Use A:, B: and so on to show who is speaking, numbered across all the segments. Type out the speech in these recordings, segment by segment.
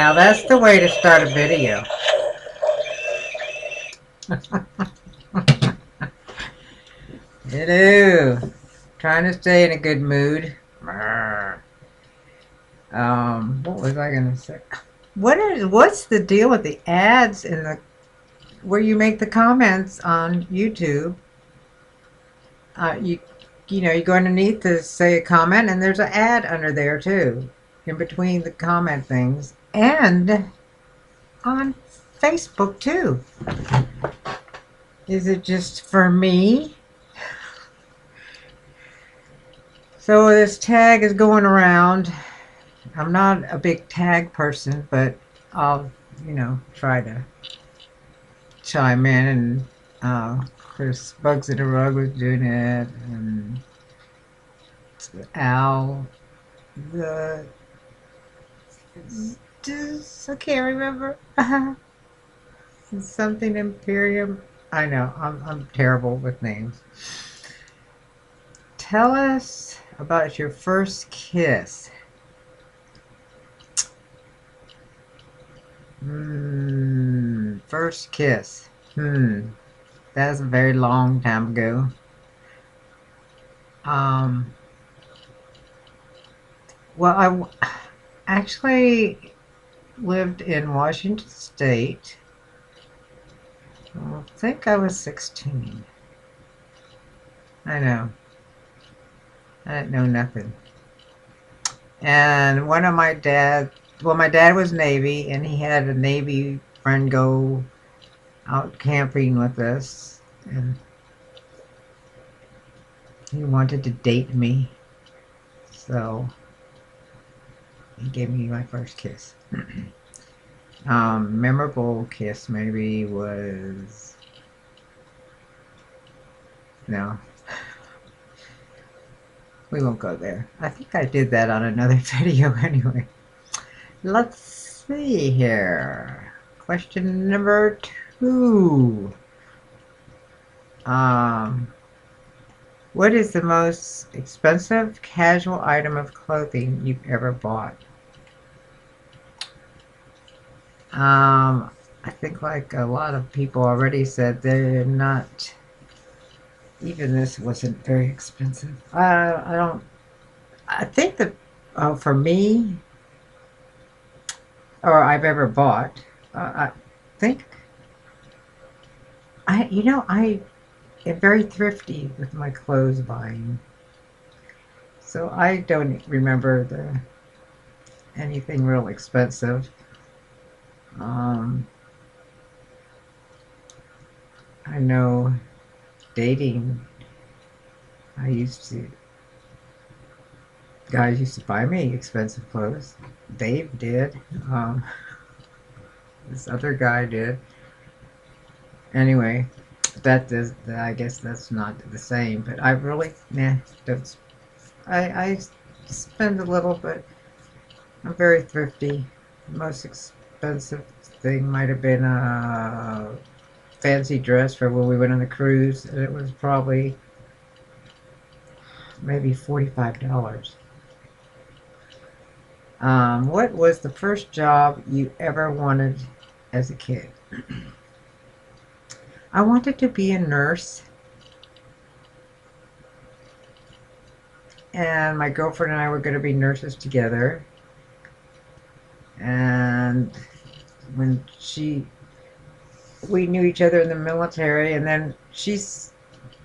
A: Now that's the way to start a video. Hello. Trying to stay in a good mood. What was I gonna say? What's the deal with the ads in the where you make the comments on YouTube? You go underneath to say a comment, and there's an ad under there too, in between the comment things, and on Facebook too. Is it just for me? So this tag is going around. I'm not a big tag person, but I'll, try to chime in. And Chris Bugs in the Rug was doing it, and Al, the I can't remember. Something Imperium. I know I'm terrible with names. Tell us about your first kiss. First kiss. That was a very long time ago. Well, I actually lived in Washington State. I think I was 16. I know. I didn't know nothing. And one of my dad was Navy, and he had a Navy friend go out camping with us, and he wanted to date me, so he gave me my first kiss. Memorable kiss maybe was, no, we won't go there. I think I did that on another video anyway. Let's see here. Question number 2. What is the most expensive casual item of clothing you've ever bought? I think like a lot of people already said, they're not, even this wasn't very expensive. I think that for me, or I've ever bought, I think, I am very thrifty with my clothes buying. So I don't remember anything real expensive. I know dating, guys used to buy me expensive clothes. Dave did. This other guy did. Anyway, I guess that's not the same, but I really, don't. I spend a little, but I'm very thrifty. The most expensive thing might have been a fancy dress for when we went on the cruise, and it was probably maybe $45. What was the first job you ever wanted as a kid? I wanted to be a nurse, and my girlfriend and I were going to be nurses together. And when we knew each other in the military, and then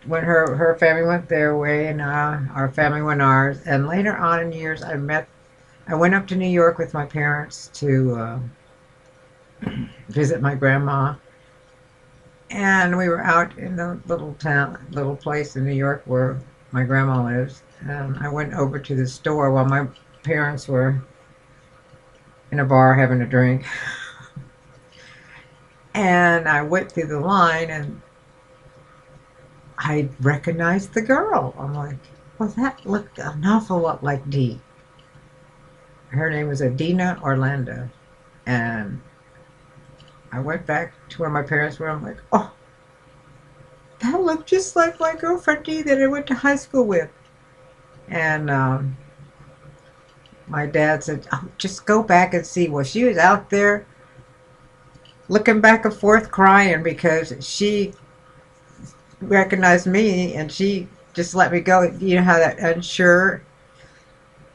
A: when her family went their way, and our family went ours. And later on in years, I went up to New York with my parents to visit my grandma. And we were out in the little place in New York where my grandma lives. And I went over to the store while my parents were in a bar having a drink. And I went through the line, and I recognized the girl. I'm like, well, that looked an awful lot like Dee. Her name was Adina Orlando. And I went back to where my parents were. I'm like, oh, that looked just like my girlfriend Dee that I went to high school with. And my dad said, oh, just go back and see. Well, she was out there looking back and forth crying because she recognized me and she just let me go. You know how that unsure.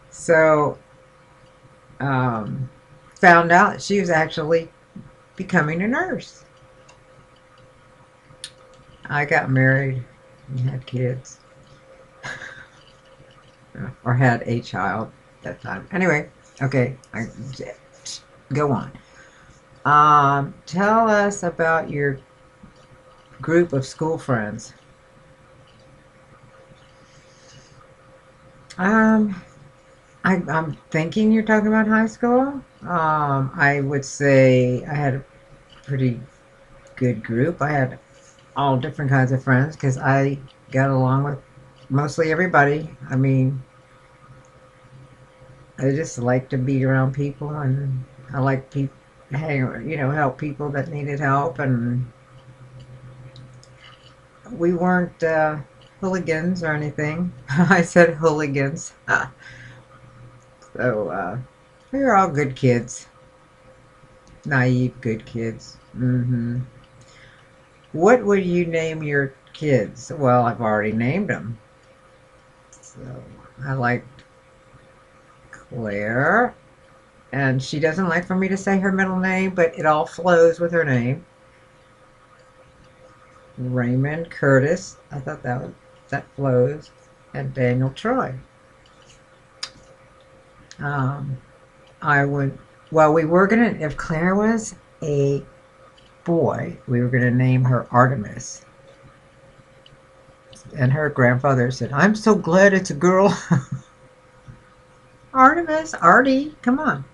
A: So um, found out she was actually becoming a nurse. I got married and had kids, or had a child at that time. Anyway, okay, go on. Tell us about your group of school friends. Um, I'm thinking you're talking about high school. I would say I had a pretty good group. I had all different kinds of friends because I got along with mostly everybody. I mean, I just like to be around people, and I like people hang, help people that needed help, and we weren't hooligans or anything. I said hooligans. So we were all good kids, naive, good kids. What would you name your kids? Well, I've already named them. So I liked Claire, and she doesn't like for me to say her middle name, but it all flows with her name. Raymond Curtis. I thought that flows, and Daniel Troy. Um, I would. Well, we were gonna. If Claire was a boy, we were gonna name her Artemis. And her grandfather said, "I'm so glad it's a girl." Artemis, Artie, come on.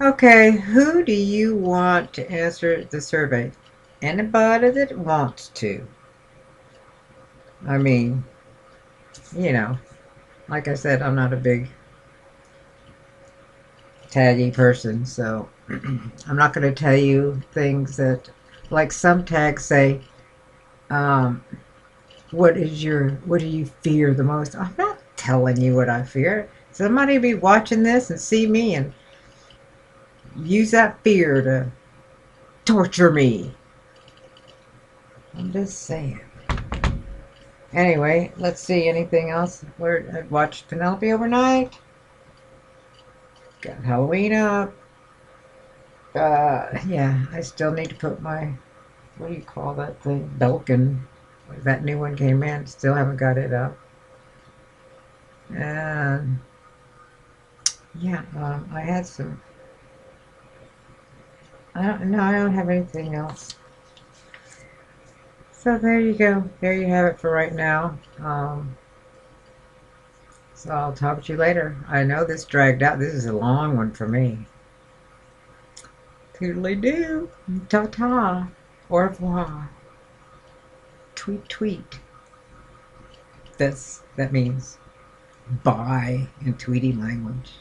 A: Okay, who do you want to answer the survey? Anybody that wants to. I mean, you know, like I said, I'm not a big taggy person, so I'm not going to tell you things that, like some tags say, um, what do you fear the most? I'm not telling you what I fear. Somebody be watching this and see me and use that fear to torture me. I'm just saying. Anyway, let's see. Anything else? I watched Penelope overnight. Got Halloween up. Yeah, I still need to put my, what do you call that thing? Belkin. That new one came in. Still haven't got it up. And yeah, I had some. I don't know. I don't have anything else. So there you go. There you have it for right now. So I'll talk to you later. I know this dragged out. This is a long one for me. Toodly-doo. Ta-ta. Au revoir. Tweet, tweet. That means bye in Tweety language.